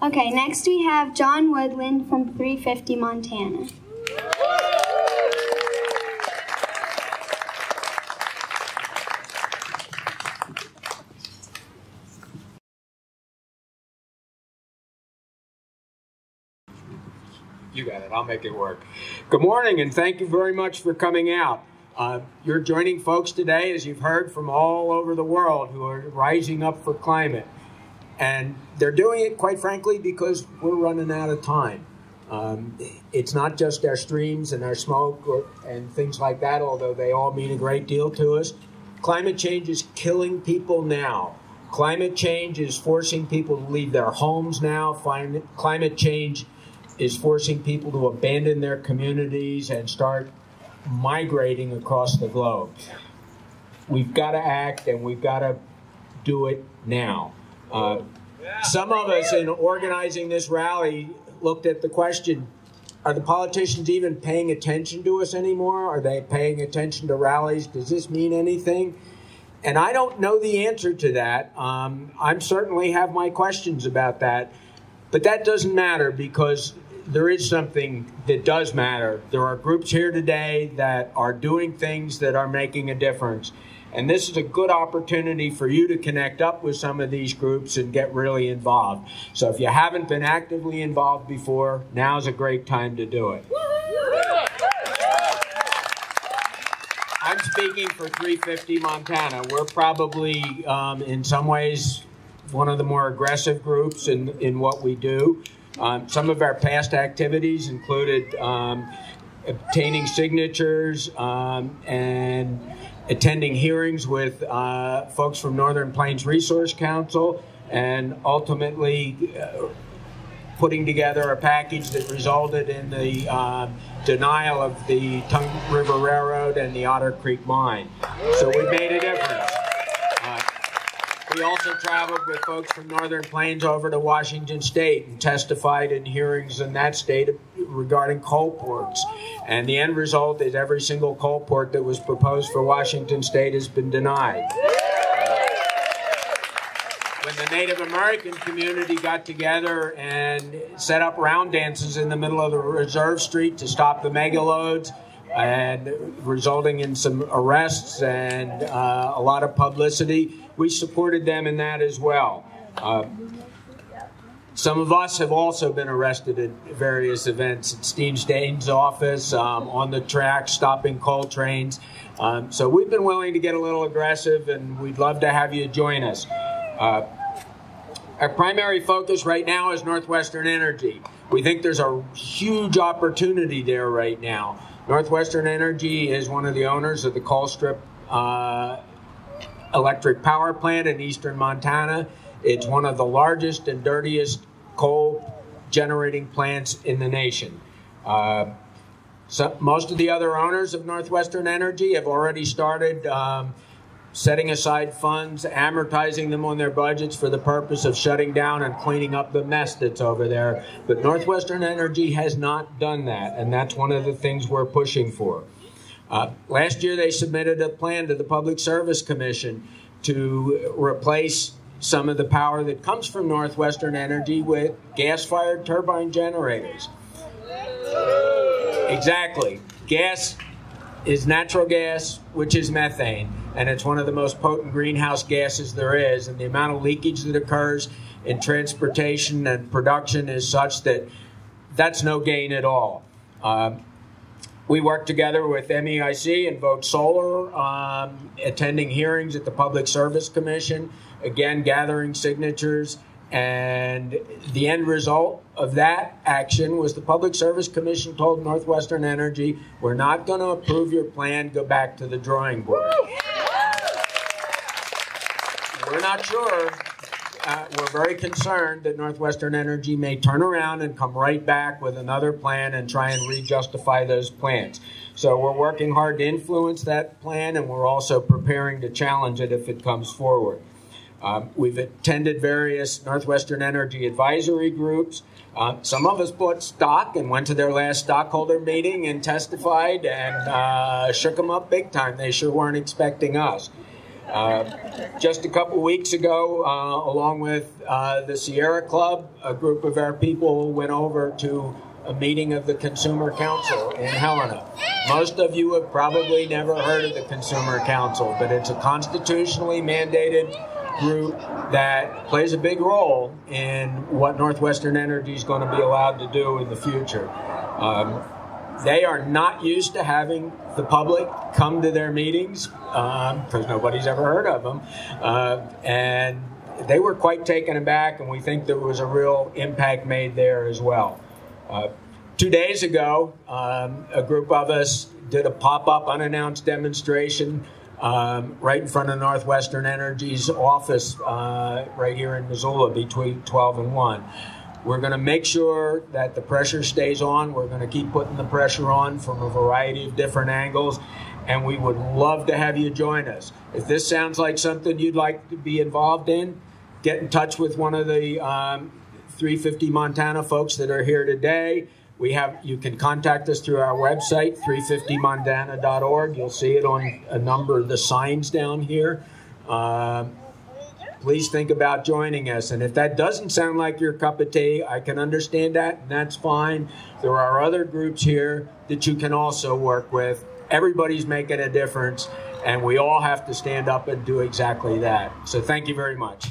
Okay, next we have John Woodland from 350 Montana. You got it. I'll make it work. Good morning, and thank you very much for coming out. You're joining folks today, as you've heard, from all over the world who are rising up for climate. And they're doing it, quite frankly, because we're running out of time. It's not just our streams and our smoke and things like that, although they all mean a great deal to us. Climate change is killing people now. Climate change is forcing people to leave their homes now. Climate change is forcing people to abandon their communities and start migrating across the globe. We've got to act, and we've got to do it now. Some of us in organizing this rally looked at the question, are the politicians even paying attention to us anymore? Are they paying attention to rallies? Does this mean anything? And I don't know the answer to that. I certainly have my questions about that. But that doesn't matter, because there is something that does matter. There are groups here today that are doing things that are making a difference. And this is a good opportunity for you to connect up with some of these groups and get really involved. So if you haven't been actively involved before, now's a great time to do it. I'm speaking for 350 Montana. We're probably, in some ways, one of the more aggressive groups in what we do. Some of our past activities included obtaining signatures and attending hearings with folks from Northern Plains Resource Council, and ultimately putting together a package that resulted in the denial of the Tongue River Railroad and the Otter Creek Mine. So we made a difference. We also traveled with folks from Northern Plains over to Washington State and testified in hearings in that state regarding coal ports. And the end result is every single coal port that was proposed for Washington State has been denied. When the Native American community got together and set up round dances in the middle of the Reserve Street to stop the megaloads, and resulting in some arrests and a lot of publicity, we supported them in that as well. Some of us have also been arrested at various events at Steve Stain's office, on the track, stopping coal trains. So we've been willing to get a little aggressive, and we'd love to have you join us. Our primary focus right now is Northwestern Energy. We think there's a huge opportunity there right now. Northwestern Energy is one of the owners of the Colstrip electric power plant in eastern Montana. It's one of the largest and dirtiest coal generating plants in the nation. Most of the other owners of Northwestern Energy have already started setting aside funds, amortizing them on their budgets for the purpose of shutting down and cleaning up the mess that's over there. But Northwestern Energy has not done that, and that's one of the things we're pushing for. Last year, they submitted a plan to the Public Service Commission to replace some of the power that comes from Northwestern Energy with gas-fired turbine generators. Exactly. Gas is natural gas, which is methane, and it's one of the most potent greenhouse gases there is, and the amount of leakage that occurs in transportation and production is such that that's no gain at all. We work together with MEIC and Vote Solar, attending hearings at the Public Service Commission, again, gathering signatures. And the end result of that action was the Public Service Commission told Northwestern Energy, we're not going to approve your plan, go back to the drawing board. We're not sure. We're very concerned that Northwestern Energy may turn around and come right back with another plan and try and re-justify those plans. So we're working hard to influence that plan, and we're also preparing to challenge it if it comes forward. We've attended various Northwestern Energy advisory groups. Some of us bought stock and went to their last stockholder meeting and testified and shook them up big time. They sure weren't expecting us. Just a couple weeks ago, along with the Sierra Club, a group of our people went over to a meeting of the Consumer Council in Helena. Most of you have probably never heard of the Consumer Council, but it's a constitutionally mandated group that plays a big role in what Northwestern Energy is going to be allowed to do in the future. They are not used to having the public come to their meetings because nobody's ever heard of them. And they were quite taken aback, and we think there was a real impact made there as well. 2 days ago, a group of us did a pop-up unannounced demonstration right in front of Northwestern Energy's office right here in Missoula between 12 and 1. We're going to make sure that the pressure stays on. We're going to keep putting the pressure on from a variety of different angles, and we would love to have you join us. If this sounds like something you'd like to be involved in, get in touch with one of the 350 Montana folks that are here today. You can contact us through our website, 350montana.org. You'll see it on a number of the signs down here. Please think about joining us. And if that doesn't sound like your cup of tea, I can understand that, and that's fine. There are other groups here that you can also work with. Everybody's making a difference, and we all have to stand up and do exactly that. So thank you very much.